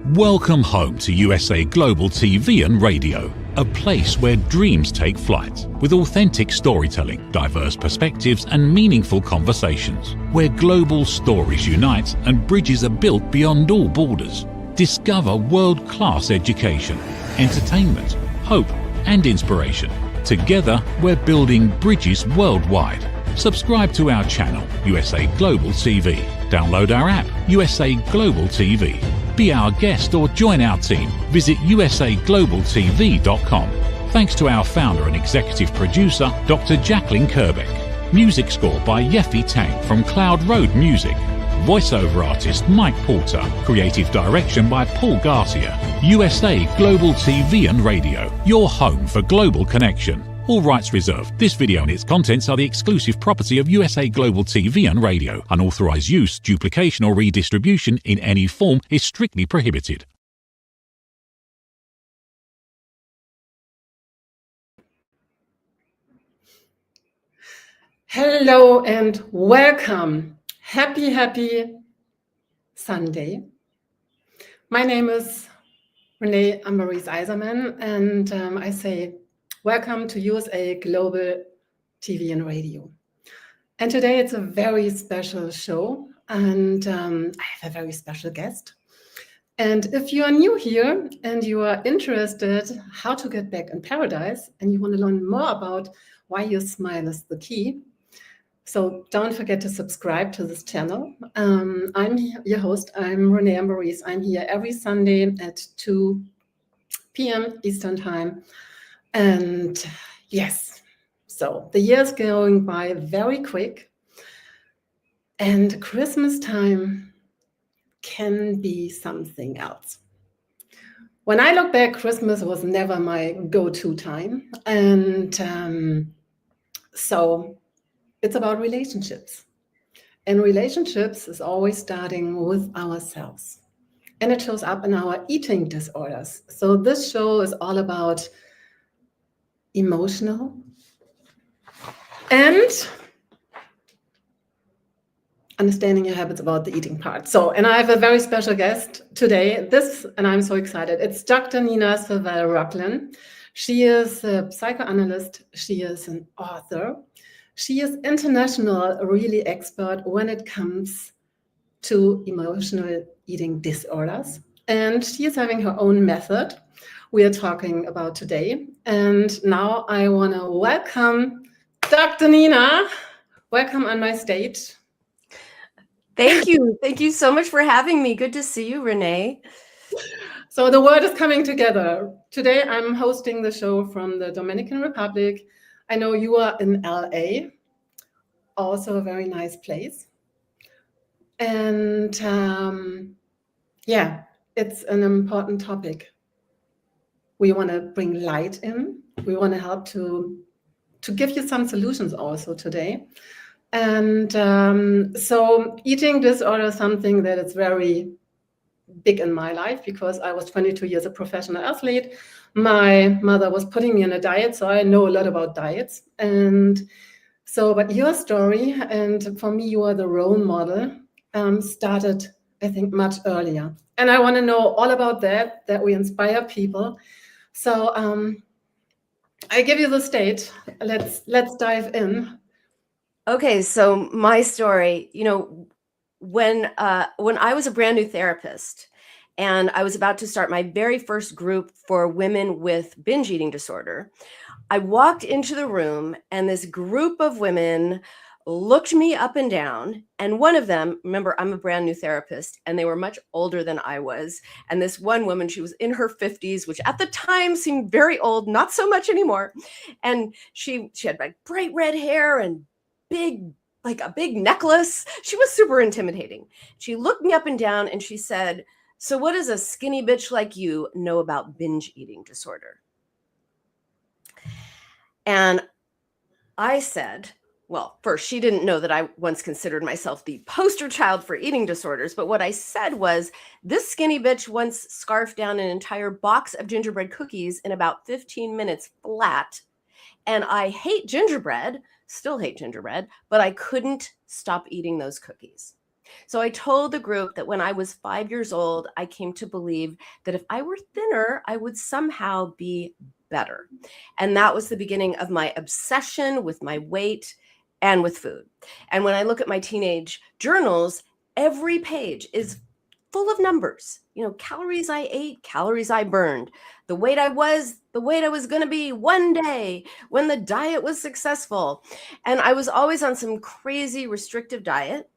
Welcome home to USA Global TV and Radio, a place where dreams take flight, with authentic storytelling, diverse perspectives and meaningful conversations, where global stories unite and bridges are built beyond all borders. Discover world-class education, entertainment, hope and inspiration. Together, we're building bridges worldwide. Subscribe to our channel, USA Global TV. Download our app, USA Global TV. Be our guest or join our team. Visit usaglobaltv.com. Thanks to our founder and executive producer, Dr. Jacqueline Kerbeck. Music score by Yeffy Tang from Cloud Road Music. Voiceover artist Mike Porter. Creative direction by Paul Garcia. USA Global TV and Radio, your home for global connection. All rights reserved. This video and its contents are the exclusive property of USA Global TV and Radio. Unauthorized use, duplication or redistribution in any form is strictly prohibited. Hello and welcome. Happy Sunday. My name is Renée Ambarees Isermann, and I say welcome to USA Global TV and Radio. And today it's a very special show, and I have a very special guest. And if you are new here and you are interested how to get back in paradise, and you want to learn more about why your smile is the key, so don't forget to subscribe to this channel. I'm your host, I'm Renée Ambarees. I'm here every Sunday at 2 p.m. Eastern Time. And yes, so the year's going by very quick, and Christmas time can be something else. When I look back, Christmas was never my go-to time. And so it's about relationships. And relationships is always starting with ourselves. And it shows up in our eating disorders. So this show is all about emotional and understanding your habits about the eating part. So, and I have a very special guest today, and I'm so excited. It's Dr. Nina Savelle-Rocklin. She is a psychoanalyst. She is an author. She is international, really expert when it comes to emotional eating disorders. And she is having her own method we are talking about today. And now I want to welcome Dr. Nina. Welcome on my stage. Thank you. Thank you so much for having me. Good to see you, Renee. So the world is coming together. Today I'm hosting the show from the Dominican Republic. I know you are in LA, also a very nice place. And yeah, it's an important topic. We want to bring light in. We want to help to give you some solutions also today. And so eating disorder is something that is very big in my life because I was 22 years a professional athlete. My mother was putting me on a diet, so I know a lot about diets. And so, but your story, and for me, you are the role model, started, I think, much earlier. And I want to know all about that we inspire people. So I give you the stage. Let's dive in. Okay, so my story, when I was a brand new therapist and I was about to start my very first group for women with binge eating disorder, I walked into the room and this group of women looked me up and down. And one of them, remember, I'm a brand new therapist, and they were much older than I was. And this one woman, she was in her 50s, which at the time seemed very old, not so much anymore. And she had like bright red hair and like a big necklace. She was super intimidating. She looked me up and down and she said, "So what does a skinny bitch like you know about binge eating disorder?" And I said, well, first, she didn't know that I once considered myself the poster child for eating disorders. But what I said was, this skinny bitch once scarfed down an entire box of gingerbread cookies in about 15 minutes flat. And I hate gingerbread, still hate gingerbread, but I couldn't stop eating those cookies. So I told the group that when I was 5 years old, I came to believe that if I were thinner, I would somehow be better. And that was the beginning of my obsession with my weight and with food. And when I look at my teenage journals, every page is full of numbers, calories I ate, calories I burned, the weight I was going to be one day when the diet was successful. And I was always on some crazy restrictive diet.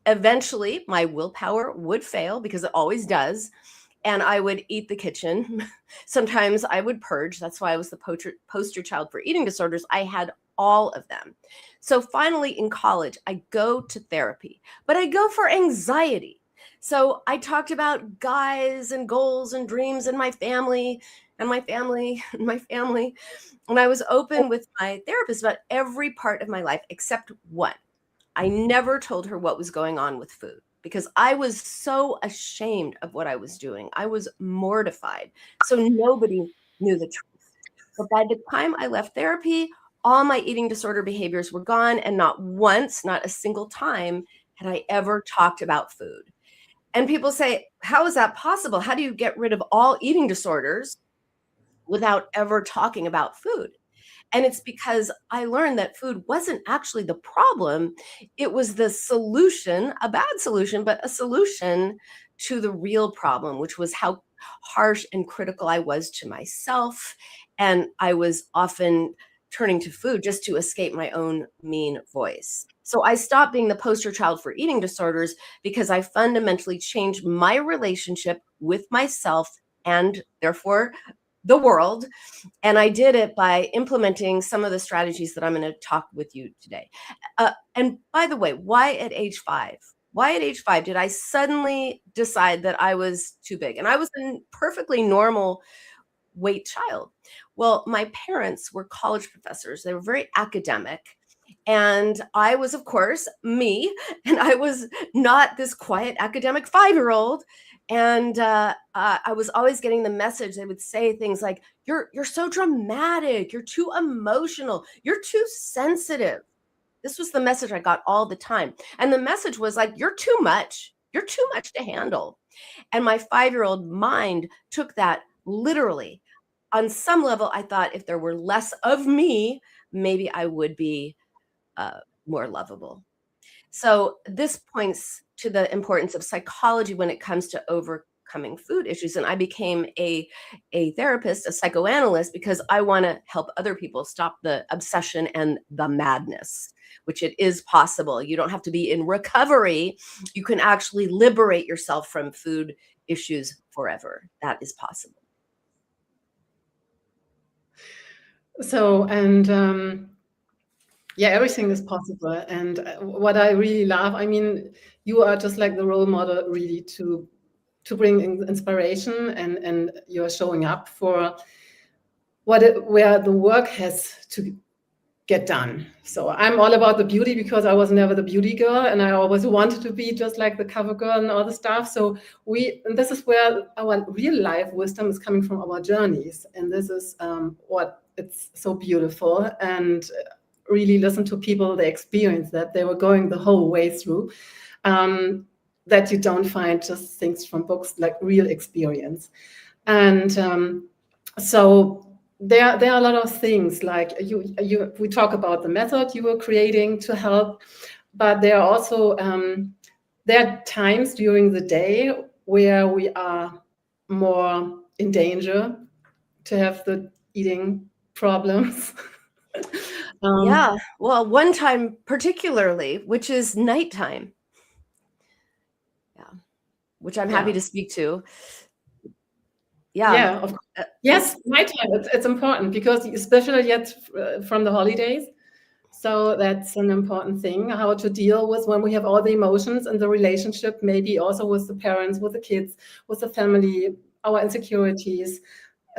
Eventually, my willpower would fail, because it always does. And I would eat the kitchen. Sometimes I would purge. That's why I was the poster child for eating disorders. I had all of them. So finally in college, I go to therapy, but I go for anxiety. So I talked about guys and goals and dreams and my family and my family and my family. And I was open with my therapist about every part of my life except one. I never told her what was going on with food, because I was so ashamed of what I was doing. I was mortified. So nobody knew the truth. But by the time I left therapy, all my eating disorder behaviors were gone. And not once, not a single time, had I ever talked about food. And people say, how is that possible? How do you get rid of all eating disorders without ever talking about food? And it's because I learned that food wasn't actually the problem. It was the solution, a bad solution, but a solution to the real problem, which was how harsh and critical I was to myself. And I was often turning to food just to escape my own mean voice. So I stopped being the poster child for eating disorders because I fundamentally changed my relationship with myself and therefore the world. And I did it by implementing some of the strategies that I'm going to talk with you today. And by the way, why at age 5? Why at age 5 did I suddenly decide that I was too big? And I was a perfectly normal weight child. Well, my parents were college professors. They were very academic. And I was, of course, me, and I was not this quiet academic 5-year-old. And I was always getting the message. They would say things like, you're so dramatic, you're too emotional, you're too sensitive. This was the message I got all the time. And the message was like, you're too much to handle. And my 5-year-old mind took that literally. On some level, I thought if there were less of me, maybe I would be more lovable. So this points to the importance of psychology when it comes to overcoming food issues. And I became a therapist, a psychoanalyst, because I want to help other people stop the obsession and the madness, which it is possible. You don't have to be in recovery. You can actually liberate yourself from food issues forever. That is possible. So, and yeah, everything is possible. And what I really love, I mean, you are just like the role model really to bring inspiration, and you're showing up for where the work has to get done. So I'm all about the beauty, because I was never the beauty girl, and I always wanted to be just like the cover girl and all the stuff. So and this is where our real life wisdom is coming from, our journeys. And this is what it's so beautiful. And really listen to people, they experience that they were going the whole way through, that you don't find just things from books, like real experience. And so there are a lot of things, like we talk about the method you were creating to help, but there are also there are times during the day where we are more in danger to have the eating problems. Yeah, well, one time particularly, which is nighttime. Yeah, which I'm happy to speak to. Yeah, of course. Yes, nighttime, it's important, because especially yet from the holidays. So that's an important thing, how to deal with when we have all the emotions and the relationship, maybe also with the parents, with the kids, with the family, our insecurities.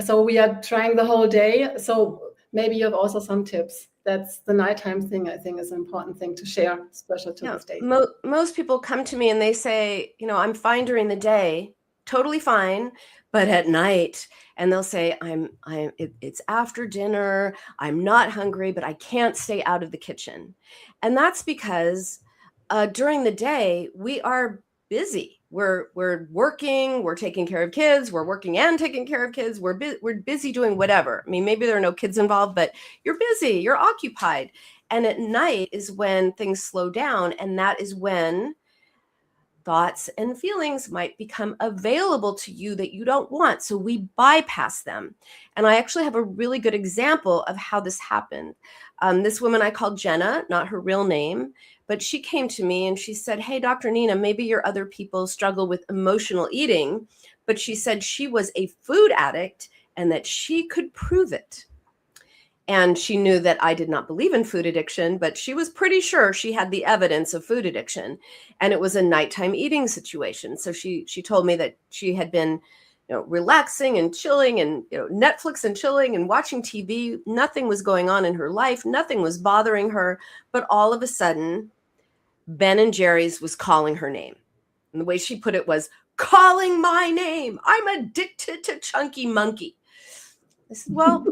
So we are trying the whole day. So maybe you have also some tips. That's the nighttime thing, I think, is an important thing to share, especially to this day. Most people come to me and they say, I'm fine during the day, totally fine, but at night, and they'll say, it's after dinner, I'm not hungry, but I can't stay out of the kitchen. And that's because during the day, we are busy. We're working, we're taking care of kids, we're working and taking care of kids. We're busy doing whatever. I mean, maybe there are no kids involved, but you're busy, you're occupied. And at night is when things slow down. And that is when thoughts and feelings might become available to you that you don't want. So we bypass them. And I actually have a really good example of how this happened. This woman I called Jenna, not her real name, but she came to me and she said, "Hey, Dr. Nina, maybe your other people struggle with emotional eating," but she said she was a food addict and that she could prove it. And she knew that I did not believe in food addiction, but she was pretty sure she had the evidence of food addiction. And it was a nighttime eating situation. So she told me that she had been, relaxing and chilling and, Netflix and chilling and watching TV. Nothing was going on in her life. Nothing was bothering her. But all of a sudden, Ben & Jerry's was calling her name. And the way she put it was, "Calling my name. I'm addicted to Chunky Monkey." I said, "Well,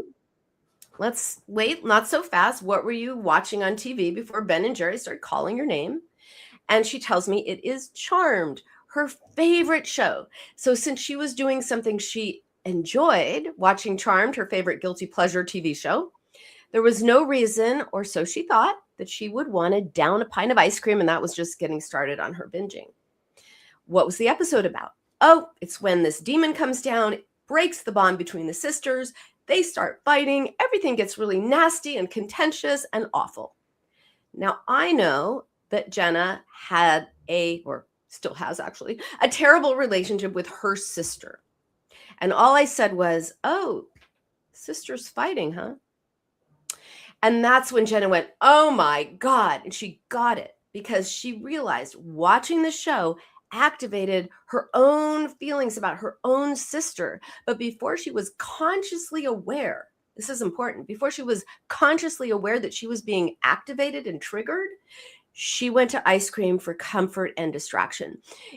let's wait, not so fast. What were you watching on TV before Ben & Jerry started calling your name?" And she tells me it is Charmed, her favorite show. So since she was doing something she enjoyed, watching Charmed, her favorite guilty pleasure TV show, there was no reason, or so she thought, that she would want to down a pint of ice cream, and that was just getting started on her binging. What was the episode about? Oh, it's when this demon comes down, it breaks the bond between the sisters. They start fighting. Everything gets really nasty and contentious and awful. Now, I know that Jenna had or still has actually, a terrible relationship with her sister. And all I said was, "Oh, sisters fighting, huh?" And that's when Jenna went, "Oh my God." And she got it because she realized watching the show activated her own feelings about her own sister. But before she was consciously aware, this is important, before she was consciously aware that she was being activated and triggered, she went to ice cream for comfort and distraction.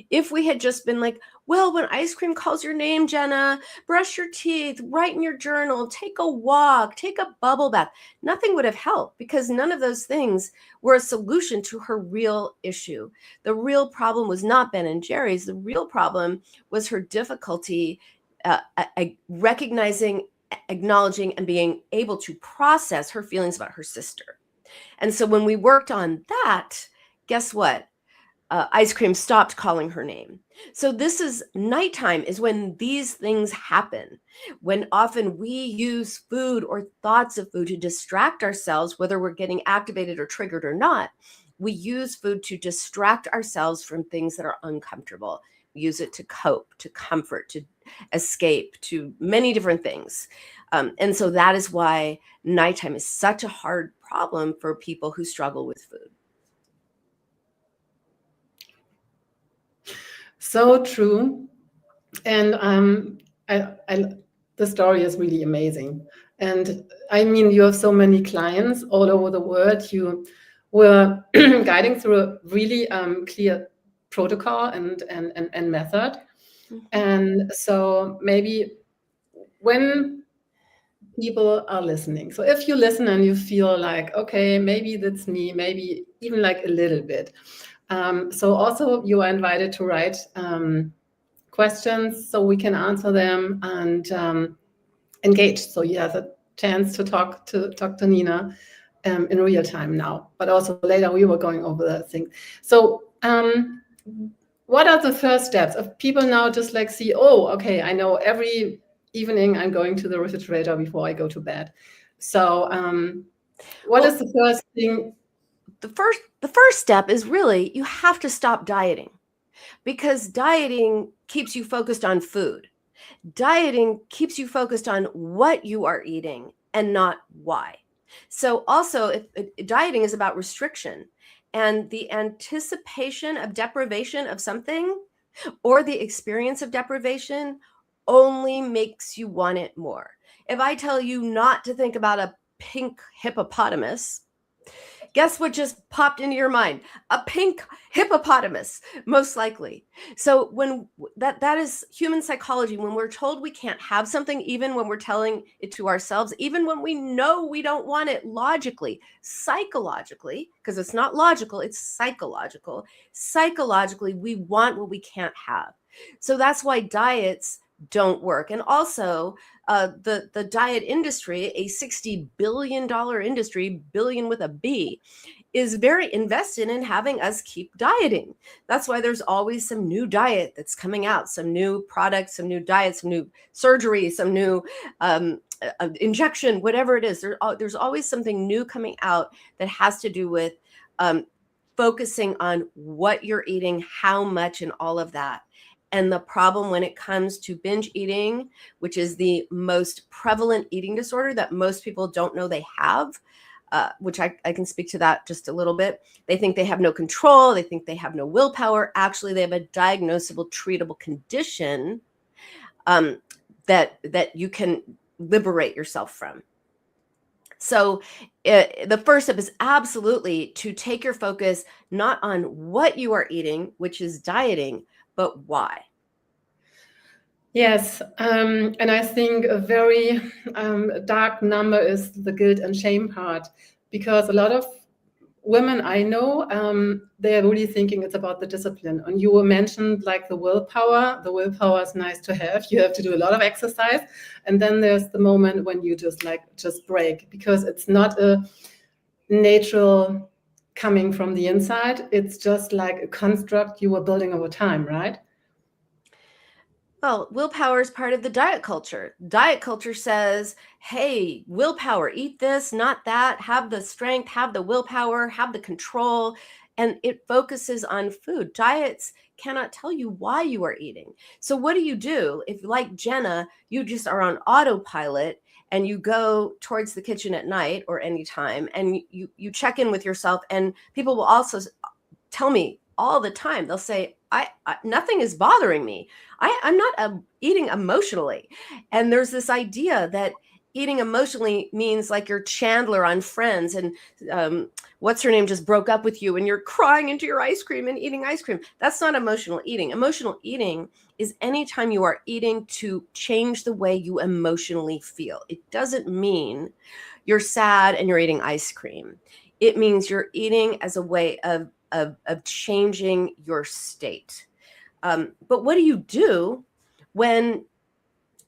If we had just been like, "Well, when ice cream calls your name, Jenna, brush your teeth, write in your journal, take a walk, take a bubble bath," nothing would have helped because none of those things were a solution to her real issue. The real problem was not Ben & Jerry's. The real problem was her difficulty recognizing, acknowledging, and being able to process her feelings about her sister. And so when we worked on that, guess what? Ice cream stopped calling her name. So this is nighttime is when these things happen, when often we use food or thoughts of food to distract ourselves, whether we're getting activated or triggered or not. We use food to distract ourselves from things that are uncomfortable. We use it to cope, to comfort, to escape, to many different things. And so that is why nighttime is such a hard problem for people who struggle with food. So true. And the story is really amazing. And I mean, you have so many clients all over the world. You were guiding through a really clear protocol and method. Mm-hmm. And so maybe when people are listening, so if you listen and you feel like, okay, maybe that's me, maybe even like a little bit. So also you are invited to write questions so we can answer them and engage. So you have a chance to talk to Dr. Nina in real time now, but also later we were going over that thing. So what are the first steps of people now just like see, oh, okay, I know every evening I'm going to the refrigerator before I go to bed. So what is the first thing? The first step is really you have to stop dieting, because dieting keeps you focused on food. Dieting keeps you focused on what you are eating and not why. So also dieting is about restriction, and the anticipation of deprivation of something or the experience of deprivation only makes you want it more. If I tell you not to think about a pink hippopotamus, Guess what just popped into your mind? A pink hippopotamus, most likely. So when that is human psychology. When we're told we can't have something, even when we're telling it to ourselves, even when we know we don't want it logically, psychologically, because it's not logical, it's psychological. Psychologically, we want what we can't have. So that's why diets don't work. And also the diet industry, a $60 billion industry, billion with a B, is very invested in having us keep dieting. That's why there's always some new diet that's coming out, some new products, some new diets, some new surgery, some new injection, whatever it is. There's always something new coming out that has to do with focusing on what you're eating, how much, and all of that. And the problem when it comes to binge eating, which is the most prevalent eating disorder that most people don't know they have, which I can speak to that just a little bit. They think they have no control. They think they have no willpower. Actually, they have a diagnosable, treatable condition that you can liberate yourself from. So the first step is absolutely to take your focus not on what you are eating, which is dieting, but why. Yes, and I think a very dark number is the guilt and shame part, because a lot of women I know, they're really thinking it's about the discipline. And you mentioned like the willpower. The willpower is nice to have. You have to do a lot of exercise. And then there's the moment when you just break, because it's not a natural coming from the inside. It's just like a construct you were building over time, right? Well, willpower is part of the diet culture. Diet culture says, hey, willpower, eat this, not that, have the strength, have the willpower, have the control, and it focuses on food. Diets cannot tell you why you are eating. So what do? If, like Jenna, you just are on autopilot and you go towards the kitchen at night or anytime and you check in with yourself, and people will also tell me all the time, they'll say, I nothing is bothering me. I'm not eating emotionally. And there's this idea that eating emotionally means like you're Chandler on Friends and what's her name just broke up with you and you're crying into your ice cream and eating ice cream. That's not emotional eating. Emotional eating is anytime you are eating to change the way you emotionally feel. It doesn't mean you're sad and you're eating ice cream. It means you're eating as a way of changing your state. But what do you do when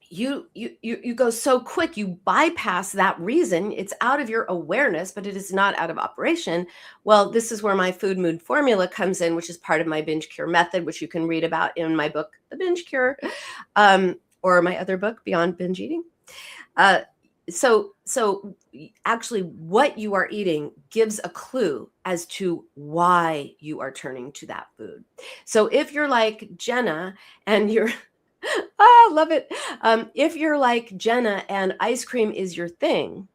you go so quick, you bypass that reason? It's out of your awareness, but it is not out of operation. Well, this is where my food mood formula comes in, which is part of my binge cure method, which you can read about in my book, The Binge Cure, or my other book, Beyond Binge Eating. So actually what you are eating gives a clue as to why you are turning to that food. So if you're like Jenna and you're, love it. If you're like Jenna and ice cream is your thing,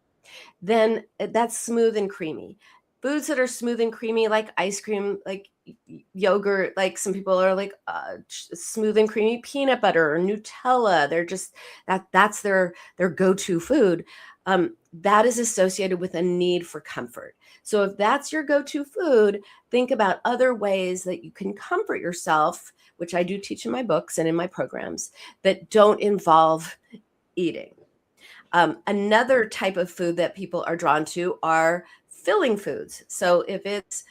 then that's smooth and creamy. Foods that are smooth and creamy, like ice cream, like yogurt, like some people are like smooth and creamy peanut butter or Nutella. They're just that's their go-to food. That is associated with a need for comfort. So if that's your go-to food, think about other ways that you can comfort yourself, which I do teach in my books and in my programs, that don't involve eating. Another type of food that people are drawn to are filling foods. So if it's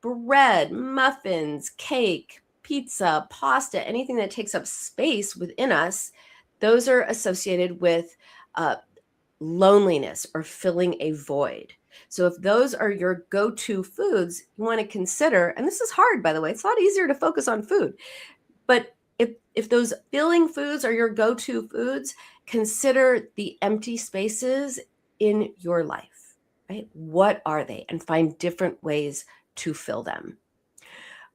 bread, muffins, cake, pizza, pasta, anything that takes up space within us, those are associated with loneliness or filling a void. So if those are your go-to foods, you want to consider, and this is hard, by the way, it's a lot easier to focus on food, but if those filling foods are your go-to foods, consider the empty spaces in your life, right? What are they? And find different ways to fill them.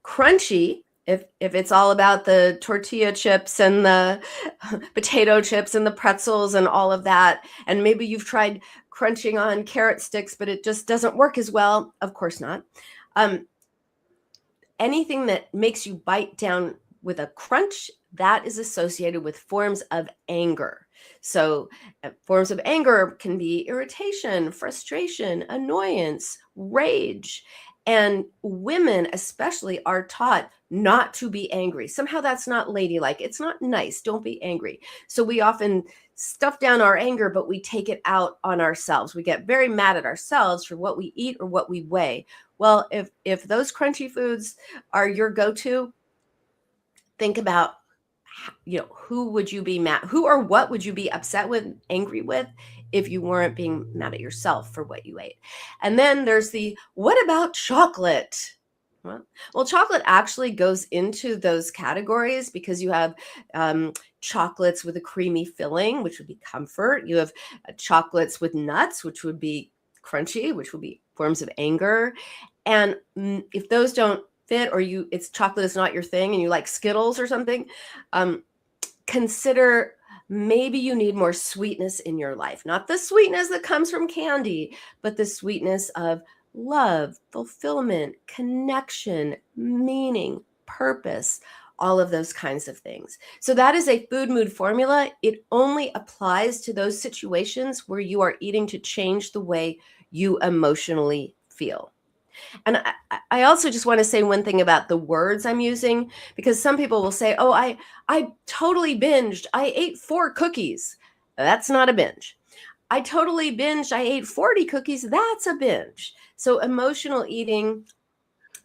Crunchy, if it's all about the tortilla chips and the potato chips and the pretzels and all of that, and maybe you've tried crunching on carrot sticks, but it just doesn't work as well. Of course not. Anything that makes you bite down with a crunch, that is associated with forms of anger. So forms of anger can be irritation, frustration, annoyance, rage. And women especially are taught not to be angry. Somehow that's not ladylike. It's not nice. Don't be angry. So we often stuff down our anger, but we take it out on ourselves. We get very mad at ourselves for what we eat or what we weigh. Well, if those crunchy foods are your go-to, think about, who would you be mad, who or what would you be upset with, angry with, if you weren't being mad at yourself for what you ate? And then there's what about chocolate? Well, chocolate actually goes into those categories because you have chocolates with a creamy filling, which would be comfort. You have chocolates with nuts, which would be crunchy, which would be forms of anger. And if those don't fit, or chocolate is not your thing and you like Skittles or something, consider maybe you need more sweetness in your life. Not the sweetness that comes from candy, but the sweetness of love, fulfillment, connection, meaning, purpose, all of those kinds of things. So that is a food mood formula. It only applies to those situations where you are eating to change the way you emotionally feel. And I also just want to say one thing about the words I'm using, because some people will say, oh, I totally binged. I ate 4 cookies. That's not a binge. I totally binged. I ate 40 cookies. That's a binge. So emotional eating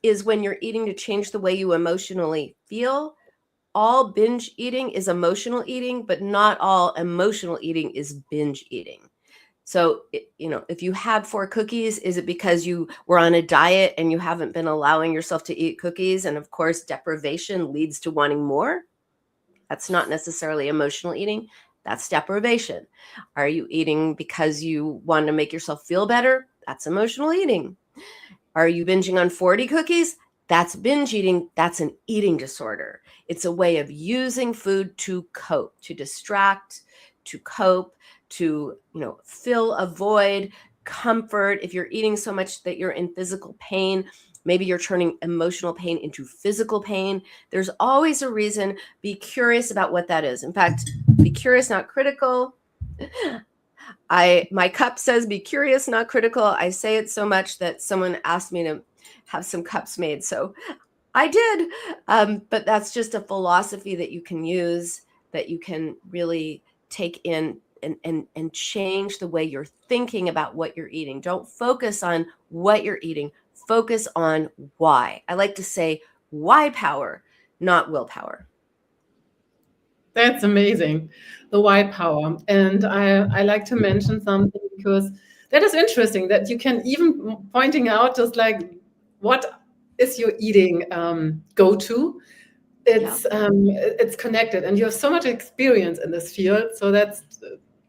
is when you're eating to change the way you emotionally feel. All binge eating is emotional eating, but not all emotional eating is binge eating. So, if you had 4 cookies, is it because you were on a diet and you haven't been allowing yourself to eat cookies? And of course, deprivation leads to wanting more. That's not necessarily emotional eating. That's deprivation. Are you eating because you want to make yourself feel better? That's emotional eating. Are you binging on 40 cookies? That's binge eating. That's an eating disorder. It's a way of using food to cope, to distract, to cope, to, fill a void, comfort. If you're eating so much that you're in physical pain, maybe you're turning emotional pain into physical pain. There's always a reason. Be curious about what that is. In fact, be curious, not critical. My cup says be curious, not critical. I say it so much that someone asked me to have some cups made. So I did. But that's just a philosophy that you can use, that you can really take in and change the way you're thinking about what you're eating. Don't focus on what you're eating. Focus on why. I like to say why power, not willpower. That's amazing. The why power. And I like to mention something, because that is interesting, that you can even pointing out just like, what is your eating go-to? It's connected, and you have so much experience in this field. So that's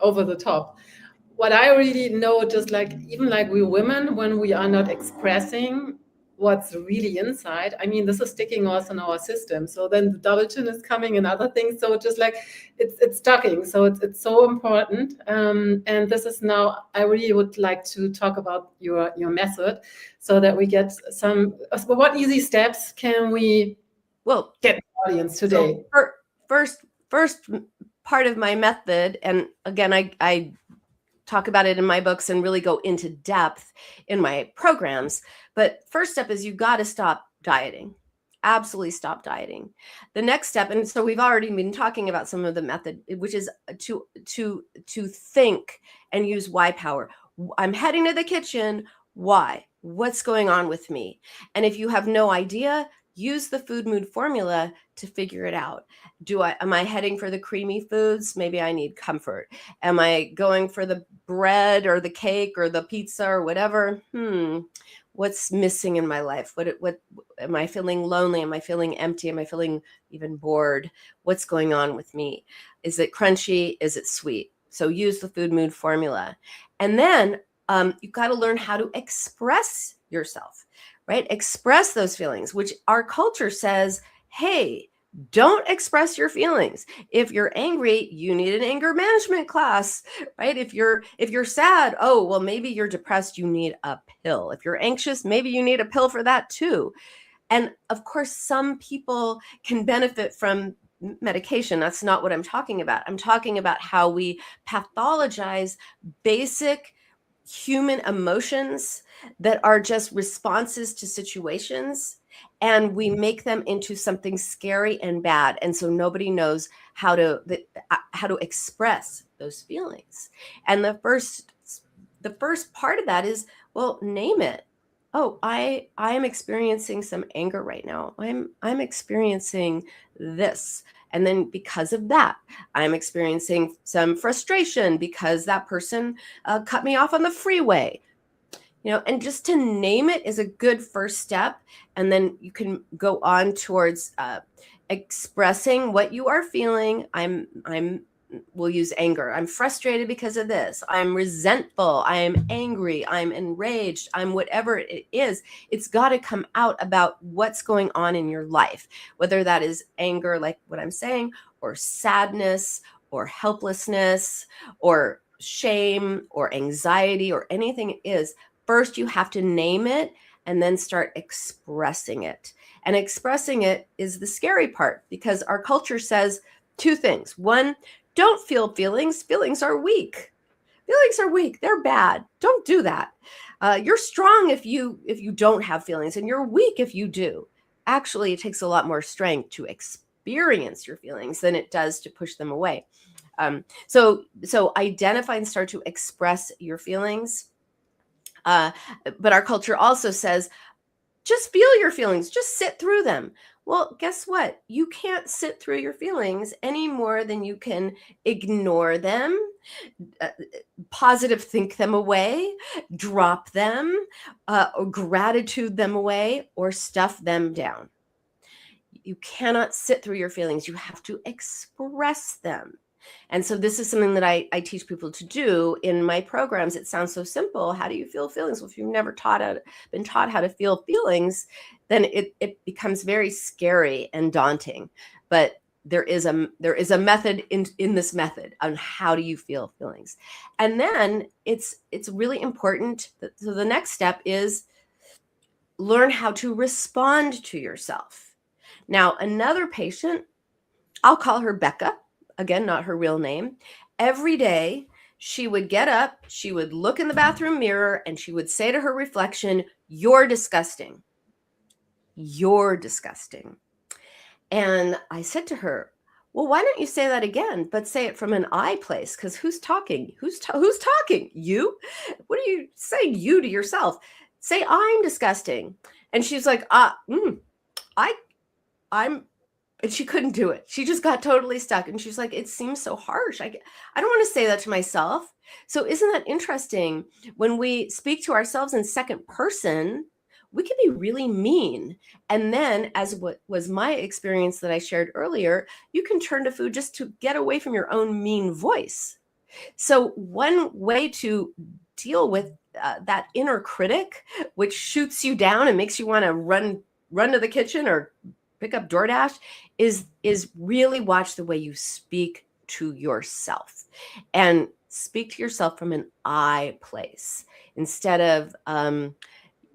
over the top. What I really know, just like, even like we women, when we are not expressing what's really inside, I mean, this is sticking also in our system. So then the double chin is coming and other things. So just like it's stucking. So it's so important. And this is now, I really would like to talk about your method, so that we get what easy steps can we get the audience today? So first part of my method, and again, I talk about it in my books and really go into depth in my programs. But first step is you got to stop dieting. Absolutely stop dieting. The next step, and so we've already been talking about some of the method, which is to think and use why power. I'm heading to the kitchen. Why? What's going on with me? And if you have no idea, use the food mood formula to figure it out. Am I heading for the creamy foods? Maybe I need comfort. Am I going for the bread or the cake or the pizza or whatever? What's missing in my life? What am I feeling lonely? Am I feeling empty? Am I feeling even bored? What's going on with me? Is it crunchy? Is it sweet? So use the food mood formula. And then you've got to learn how to express yourself, right? Express those feelings, which our culture says, hey, don't express your feelings. If you're angry, you need an anger management class, right? If you're sad, oh, well, maybe you're depressed, you need a pill. If you're anxious, maybe you need a pill for that too. And of course, some people can benefit from medication. That's not what I'm talking about. I'm talking about how we pathologize basic human emotions that are just responses to situations, and we make them into something scary and bad. And so nobody knows how to express those feelings. And the first part of that is, well, name it. Oh, I am experiencing some anger right now. I'm experiencing this. And then because of that, I'm experiencing some frustration because that person cut me off on the freeway. And just to name it is a good first step. And then you can go on towards expressing what you are feeling. We'll use anger. I'm frustrated because of this. I'm resentful. I'm angry. I'm enraged. I'm whatever it is. It's got to come out about what's going on in your life, whether that is anger, like what I'm saying, or sadness, or helplessness, or shame, or anxiety, or anything it is. First, you have to name it and then start expressing it. And expressing it is the scary part, because our culture says two things. One, don't feel feelings. Feelings are weak. Feelings are weak. They're bad. Don't do that. You're strong if you don't have feelings, and you're weak if you do. Actually, it takes a lot more strength to experience your feelings than it does to push them away. So identify and start to express your feelings. But our culture also says, just feel your feelings. Just sit through them. Well, guess what? You can't sit through your feelings any more than you can ignore them, positive think them away, drop them, or gratitude them away, or stuff them down. You cannot sit through your feelings. You have to express them. And so this is something that I teach people to do in my programs. It sounds so simple. How do you feel feelings? Well, if you've never been taught how to feel feelings, then it becomes very scary and daunting. But there is a method in this method on how do you feel feelings. And then it's really important. So the next step is learn how to respond to yourself. Now, another patient, I'll call her Becca. Again, not her real name. Every day she would get up, she would look in the bathroom mirror, and she would say to her reflection, "You're disgusting. You're disgusting." And I said to her, well, why don't you say that again, but say it from an I place? Because who's talking? Who's talking? You? What are you saying you to yourself? Say, I'm disgusting. And she's like, I'm, and she couldn't do it. She just got totally stuck. And she's like, it seems so harsh. I don't want to say that to myself. So isn't that interesting? When we speak to ourselves in second person, we can be really mean. And then, as what was my experience that I shared earlier, you can turn to food just to get away from your own mean voice. So one way to deal with that inner critic, which shoots you down and makes you want to run to the kitchen or pick up DoorDash, is really watch the way you speak to yourself, and speak to yourself from an I place instead of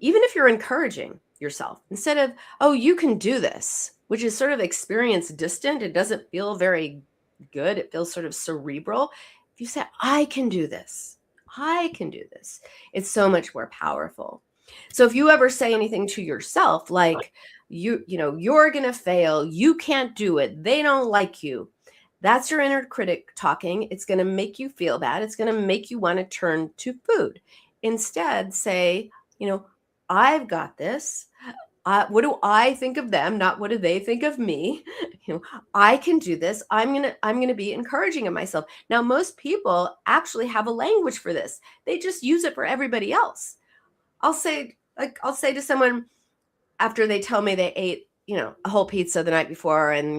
even if you're encouraging yourself, instead of, oh, you can do this, which is sort of experience distant. It doesn't feel very good. It feels sort of cerebral. If you say, I can do this, I can do this, it's so much more powerful. So if you ever say anything to yourself, like, you're going to fail, you can't do it, they don't like you, that's your inner critic talking. It's going to make you feel bad. It's going to make you want to turn to food. Instead, say, I've got this. What do I think of them? Not what do they think of me? I can do this. I'm gonna be encouraging of myself. Now, most people actually have a language for this. They just use it for everybody else. I'll say to someone after they tell me they ate, a whole pizza the night before, and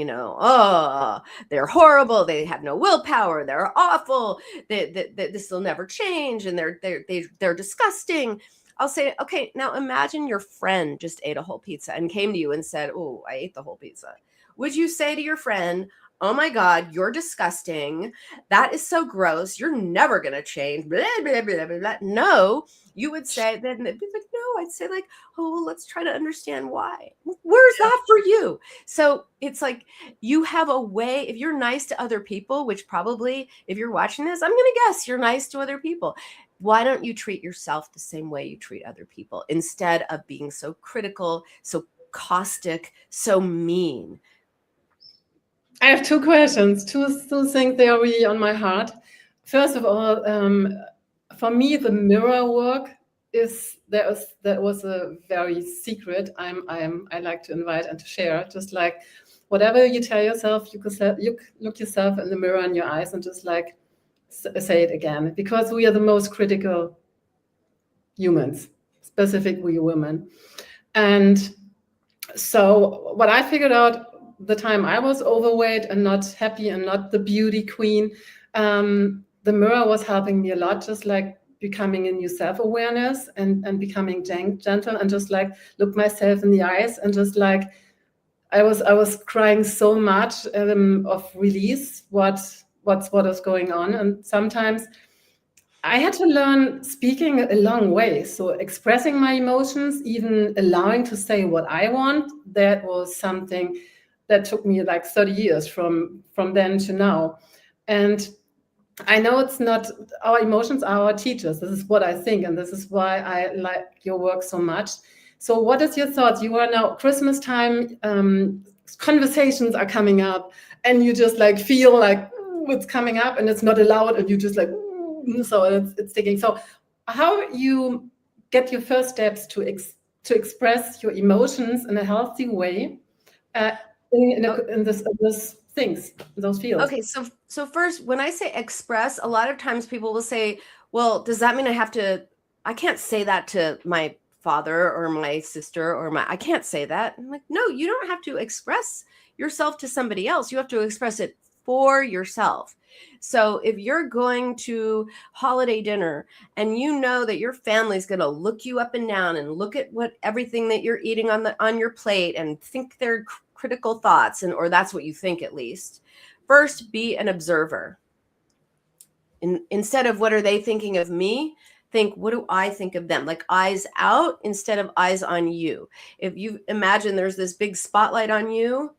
they're horrible. They have no willpower. They're awful. This will never change, and they're disgusting. I'll say, okay, now imagine your friend just ate a whole pizza and came to you and said, oh, I ate the whole pizza. Would you say to your friend, oh my God, you're disgusting. That is so gross. You're never going to change. Blah, blah, blah, blah, blah. No, you would say, then they'd be like, no, I'd say like, oh, well, let's try to understand why. Where's that for you? So it's like you have a way, if you're nice to other people, which probably if you're watching this, I'm going to guess you're nice to other people. Why don't you treat yourself the same way you treat other people instead of being so critical, so caustic, so mean? I have two questions, two things they are really on my heart. First of all, for me, the mirror work that was a very secret. I like to invite and to share. Just like whatever you tell yourself, you look yourself in the mirror in your eyes and just like say it again, because we are the most critical humans, specifically women. And so what I figured out the time I was overweight and not happy and not the beauty queen, the mirror was helping me a lot, just like becoming a new self-awareness and becoming gentle and just like look myself in the eyes and just like I was crying so much of release what is going on. And sometimes I had to learn speaking a long way. So expressing my emotions, even allowing to say what I want, that was something that took me like 30 years from then to now. And I know it's not, our emotions are our teachers. This is what I think. And this is why I like your work so much. So what is your thoughts? You are now Christmas time, conversations are coming up and you just like feel like it's coming up and it's not allowed and you just like, so it's sticking. So how you get your first steps to express your emotions in a healthy way in those things, those fields? Okay, so first, when I say express, a lot of times people will say, well, does that mean I can't say that to my father or my sister or I can't say that. I'm like, no, you don't have to express yourself to somebody else. You have to express it for yourself. So if you're going to holiday dinner and you know that your family's going to look you up and down and look at everything that you're eating on your plate and think they're critical thoughts, or that's what you think at least, first be an observer. Instead of what are they thinking of me, think, what do I think of them? Like eyes out instead of eyes on you. If you imagine there's this big spotlight on you,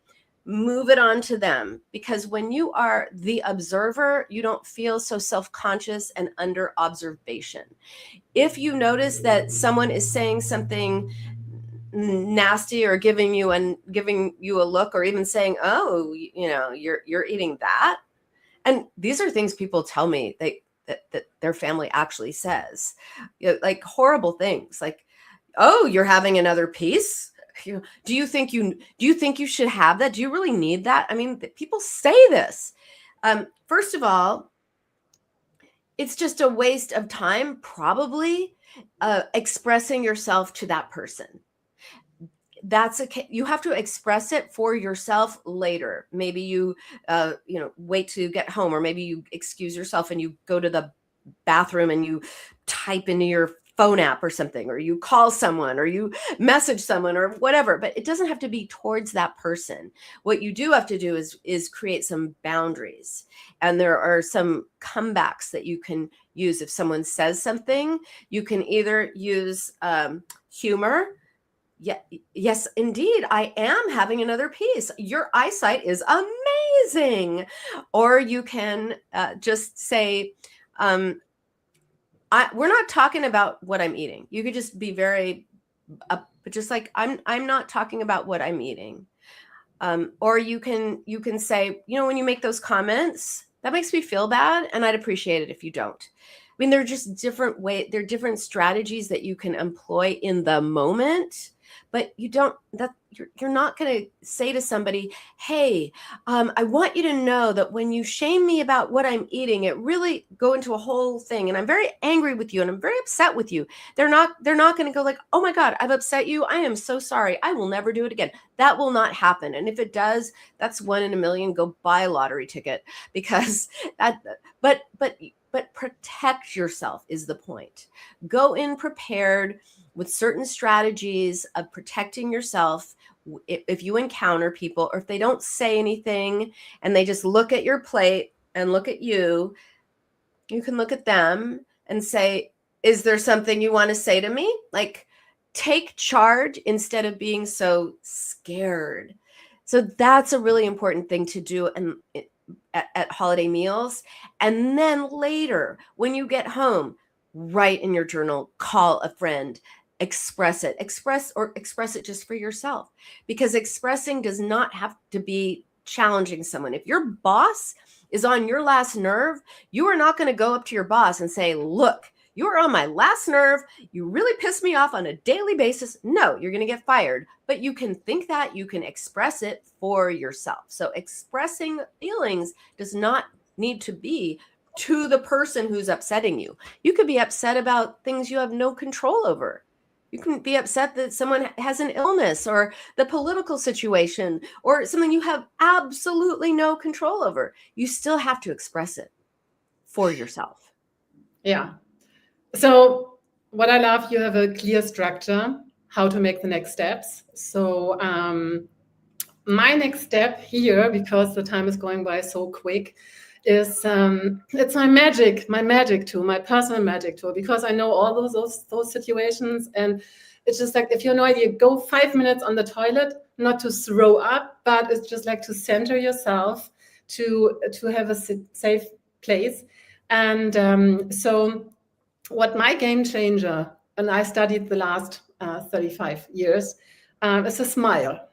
move it on to them, because when you are the observer, you don't feel so self-conscious and under observation. If you notice that someone is saying something nasty or giving you a look, or even saying, oh, you're eating that, and these are things people tell me that their family actually says, like horrible things, like, oh, you're having another piece. Do you think you should have that? Do you really need that? I mean, people say this. First of all, it's just a waste of time, probably, expressing yourself to that person. You have to express it for yourself later. Maybe you wait to get home, or maybe you excuse yourself and you go to the bathroom and you type into your phone app or something, or you call someone, or you message someone, or whatever. But it doesn't have to be towards that person. What you do have to do is create some boundaries, and there are some comebacks that you can use. If someone says something, you can either use humor. Yeah, yes, indeed, I am having another piece. Your eyesight is amazing. Or you can just say, we're not talking about what I'm eating. You could just be very, just like, I'm not talking about what I'm eating. Or you can say, when you make those comments, that makes me feel bad, and I'd appreciate it if you don't. I mean, they're just different there are different strategies that you can employ in the moment. But you're not going to say to somebody, hey, I want you to know that when you shame me about what I'm eating, it really go into a whole thing. And I'm very angry with you and I'm very upset with you. They're not going to go like, oh my God, I've upset you. I am so sorry. I will never do it again. That will not happen. And if it does, that's 1 in a million. Go buy a lottery ticket, because but protect yourself is the point. Go in prepared with certain strategies of protecting yourself. If you encounter people, or if they don't say anything and they just look at your plate and look at you, you can look at them and say, is there something you want to say to me? Like, take charge instead of being so scared. So that's a really important thing to do at holiday meals. And then later, when you get home, write in your journal, call a friend, express it just for yourself, because expressing does not have to be challenging someone. If your boss is on your last nerve, you are not going to go up to your boss and say, look, you are on my last nerve. You really piss me off on a daily basis. No, you're going to get fired. But you can think that, you can express it for yourself. So expressing feelings does not need to be to the person who's upsetting you. You could be upset about things you have no control over. You can be upset that someone has an illness or the political situation or something you have absolutely no control over. You still have to express it for yourself. Yeah. So what I love, you have a clear structure, how to make the next steps. So my next step here, because the time is going by so quick, is it's my magic tool, my personal magic tool, because I know all those situations. And it's just like, if you have no idea, go 5 minutes on the toilet, not to throw up, but it's just like to center yourself, to have a safe place. And so what my game changer, and I studied the last 35 years, is a smile.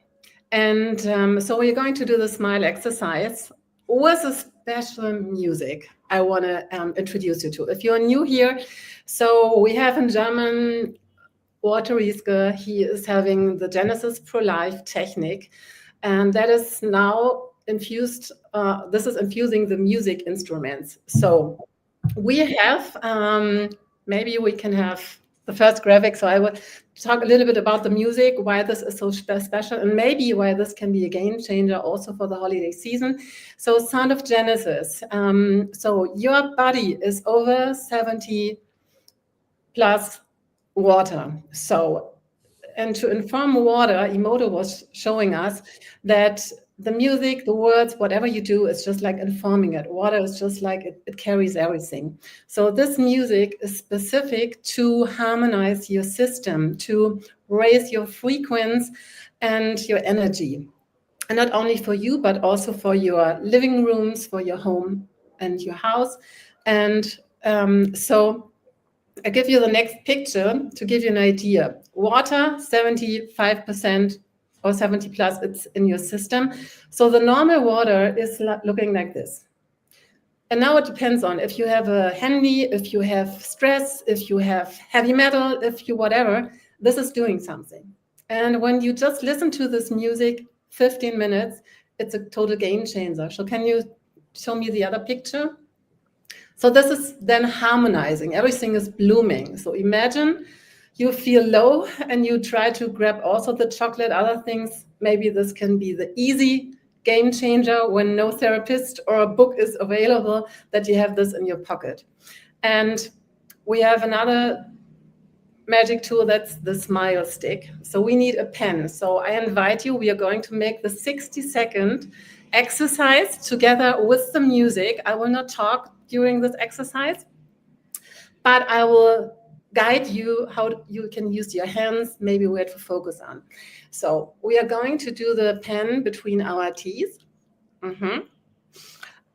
And so we're going to do the smile exercise with a special music I want to introduce you to. If you're new here, so we have in German, Walter Rieske, he is having the Genesis Pro-Life technique, and that is now infused, this is infusing the music instruments. So we have, maybe we can have the first graphic. So I will talk a little bit about the music, why this is so special, and maybe why this can be a game changer also for the holiday season. So Sound of Genesis. So your body is over 70 plus water. So, and to inform water, Emoto was showing us that the music, the words, whatever you do, is just like informing it. Water is just like it carries everything. So this music is specific to harmonize your system, to raise your frequency and your energy. And not only for you, but also for your living rooms, for your home and your house. And so I give you the next picture to give you an idea. Water, 75% or 70 plus, it's in your system. So the normal water is looking like this. And now it depends on if you have a handy, if you have stress, if you have heavy metal, if you whatever, this is doing something. And when you just listen to this music, 15 minutes, it's a total game changer. So can you show me the other picture? So this is then harmonizing. Everything is blooming. So imagine you feel low and you try to grab also the chocolate, other things. Maybe this can be the easy game changer when no therapist or a book is available, that you have this in your pocket. And we have another magic tool, that's the smile stick. So we need a pen. So I invite you, we are going to make the 60-second exercise together with the music. I will not talk during this exercise, but I will guide you how you can use your hands, maybe where to focus on. So we are going to do the pen between our teeth.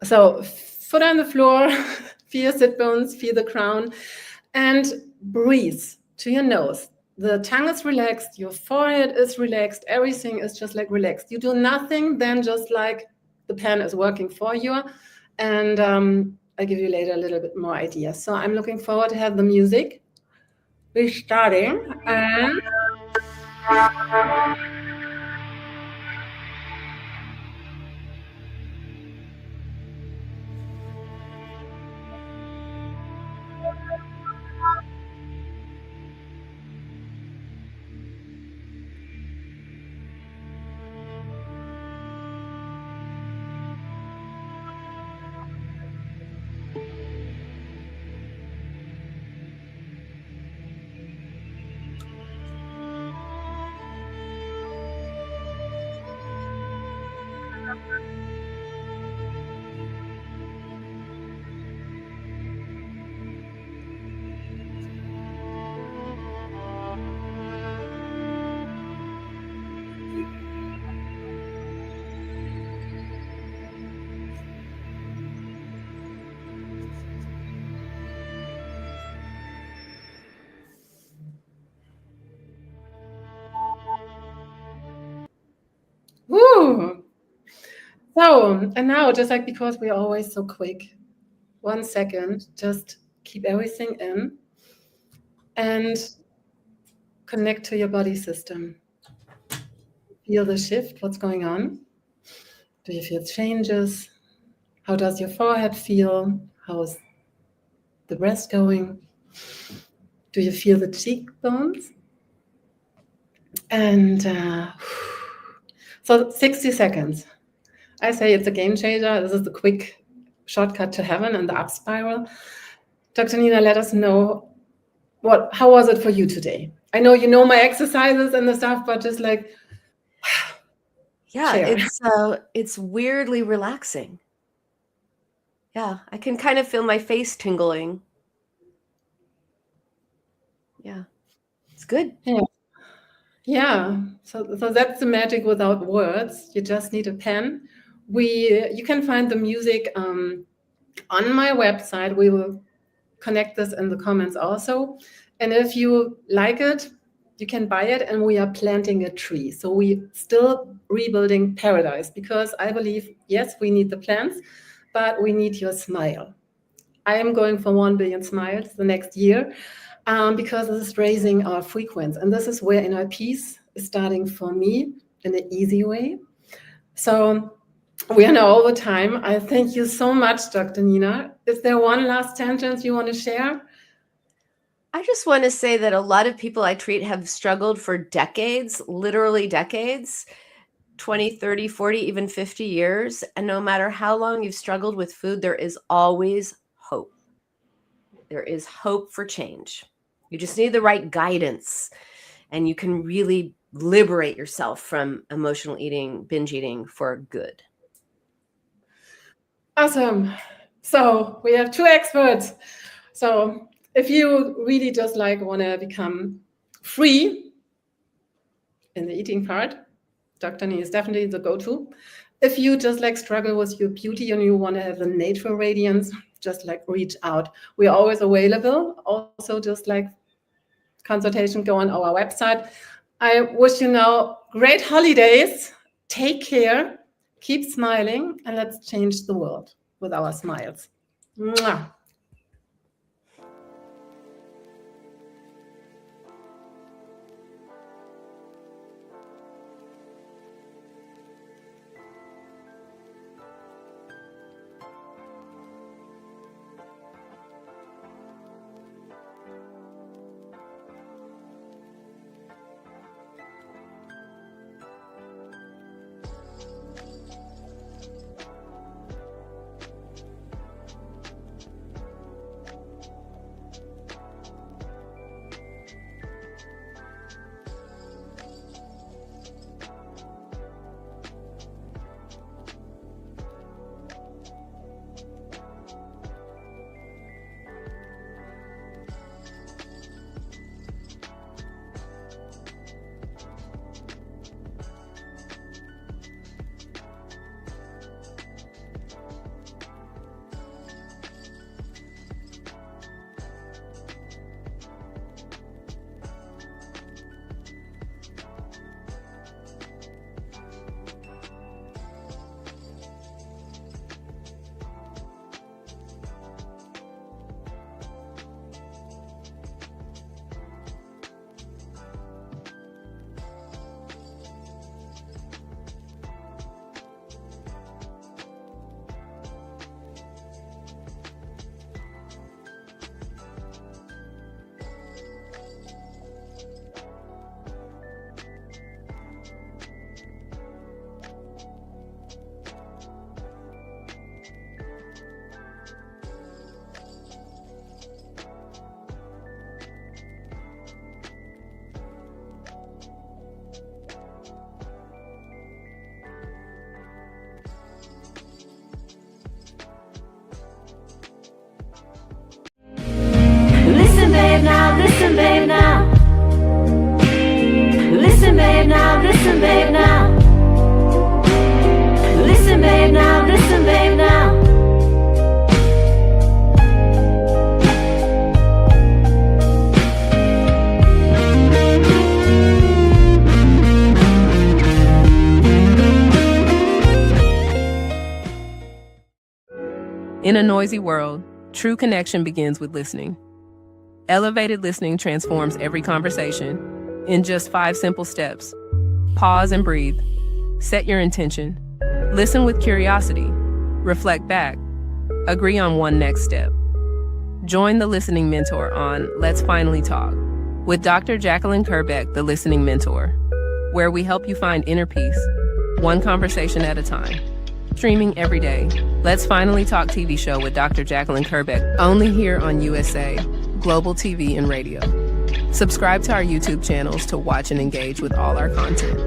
So foot on the floor, feel your sit bones, feel the crown, and breathe to your nose. The tongue is relaxed, your forehead is relaxed, everything is just like relaxed. You do nothing, then just like the pen is working for you. And I'll give you later a little bit more ideas. So I'm looking forward to have the music. We're starting, and So, and now, just like because we're always so quick, 1 second, just keep everything in and connect to your body system. Feel the shift, what's going on? Do you feel changes? How does your forehead feel? How's the breath going? Do you feel the cheekbones? And so 60 seconds. I say it's a game changer. This is the quick shortcut to heaven and the up spiral. Dr. Nina, let us know how was it for you today? I know you know my exercises and the stuff, but just like, yeah, share. It's weirdly relaxing. Yeah, I can kind of feel my face tingling. Yeah, it's good. Yeah. So that's the magic without words. You just need a pen. You can find the music on my website. We will connect this in the comments also. And if you like it, you can buy it, and we are planting a tree. So we still rebuilding paradise, because I believe, yes, we need the plants, but we need your smile. I am going for 1 billion smiles the next year, because this is raising our frequency. And this is where inner peace is starting for me in an easy way. So we are now over time. I thank you so much, Dr. Nina. Is there one last sentence you want to share? I just want to say that a lot of people I treat have struggled for decades, literally decades, 20, 30, 40, even 50 years. And no matter how long you've struggled with food, there is always hope. There is hope for change. You just need the right guidance, and you can really liberate yourself from emotional eating, binge eating for good. Awesome. So we have 2 experts. So if you really just like want to become free in the eating part, Dr. Nina is definitely the go-to. If you just like struggle with your beauty and you want to have the natural radiance, just like reach out. We're always available. Also, just like consultation, go on our website. I wish you now great holidays. Take care. Keep smiling, and let's change the world with our smiles. Mwah. Listen, babe, now. Listen, babe, now. Listen, babe, now. Listen, babe, now. Listen, babe, now. In a noisy world, true connection begins with listening. Elevated listening transforms every conversation in just 5 simple steps. Pause and breathe. Set your intention. Listen with curiosity. Reflect back. Agree on one next step. Join the Listening Mentor on Let's Finally Talk with Dr. Jacqueline Kerbeck, the Listening Mentor, where we help you find inner peace, one conversation at a time. Streaming every day, Let's Finally Talk TV show with Dr. Jacqueline Kerbeck, only here on USA, Global TV and Radio. Subscribe to our YouTube channels to watch and engage with all our content.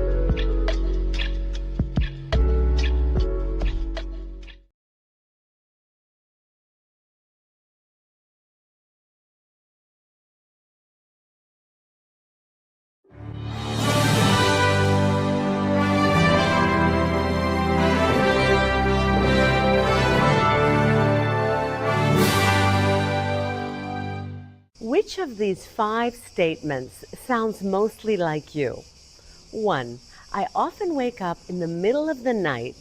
Which of these 5 statements sounds mostly like you? 1. I often wake up in the middle of the night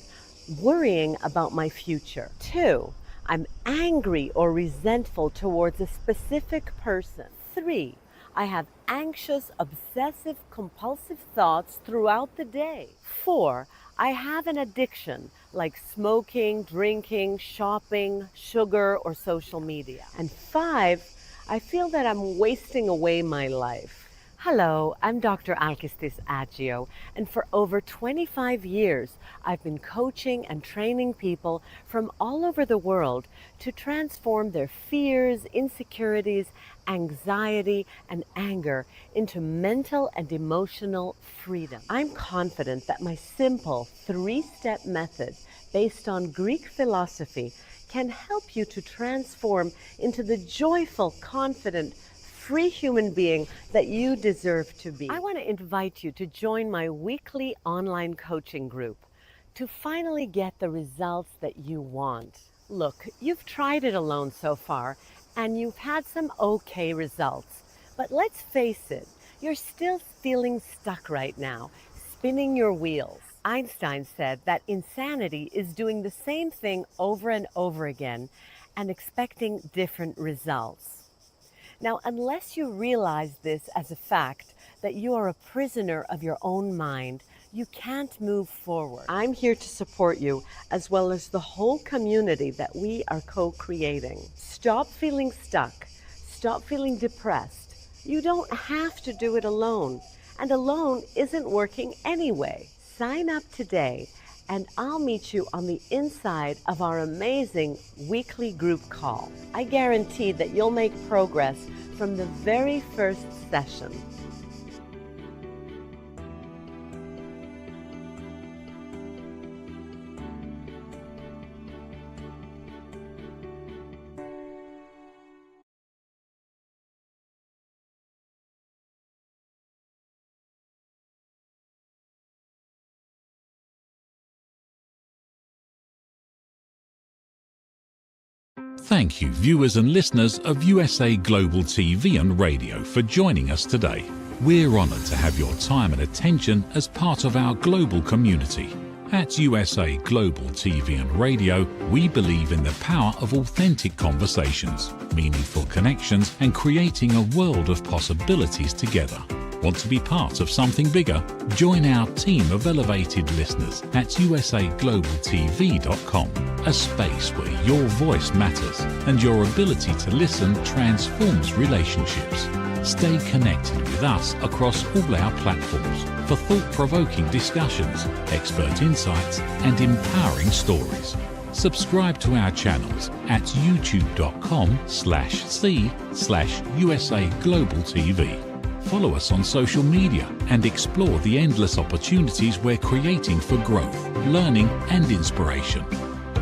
worrying about my future. 2. I'm angry or resentful towards a specific person. 3. I have anxious, obsessive, compulsive thoughts throughout the day. 4. I have an addiction like smoking, drinking, shopping, sugar, or social media. And 5, I feel that I'm wasting away my life. Hello, I'm Dr. Alkistis Agio, and for over 25 years, I've been coaching and training people from all over the world to transform their fears, insecurities, anxiety, and anger into mental and emotional freedom. I'm confident that my simple 3-step method based on Greek philosophy can help you to transform into the joyful, confident, free human being that you deserve to be. I want to invite you to join my weekly online coaching group to finally get the results that you want. Look, you've tried it alone so far and you've had some okay results, but let's face it, you're still feeling stuck right now, spinning your wheels. Einstein said that insanity is doing the same thing over and over again and expecting different results. Now, unless you realize this as a fact, that you are a prisoner of your own mind, you can't move forward. I'm here to support you, as well as the whole community that we are co-creating. Stop feeling stuck. Stop feeling depressed. You don't have to do it alone, and alone isn't working anyway. Sign up today and I'll meet you on the inside of our amazing weekly group call. I guarantee that you'll make progress from the very first session. Thank you, viewers and listeners of USA Global TV and Radio, for joining us today. We're honoured to have your time and attention as part of our global community. At USA Global TV and Radio, we believe in the power of authentic conversations, meaningful connections, and creating a world of possibilities together. Want to be part of something bigger? Join our team of elevated listeners at usaglobaltv.com, a space where your voice matters and your ability to listen transforms relationships. Stay connected with us across all our platforms for thought-provoking discussions, expert insights, and empowering stories. Subscribe to our channels at youtube.com/c/USAGlobalTV. Follow us on social media and explore the endless opportunities we're creating for growth, learning, and inspiration.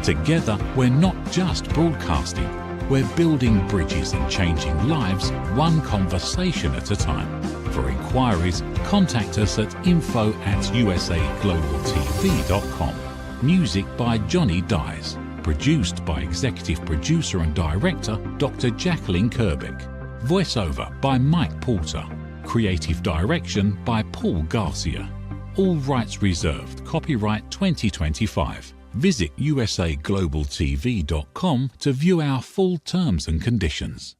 Together, we're not just broadcasting, we're building bridges and changing lives one conversation at a time. For inquiries, contact us at info@usaglobaltv.com. Music by Johnny Dies. Produced by Executive Producer and Director Dr. Jacqueline Kerbeck. Voiceover by Mike Porter. Creative direction by Paul Garcia. All rights reserved. Copyright 2025. Visit usaglobaltv.com to view our full terms and conditions.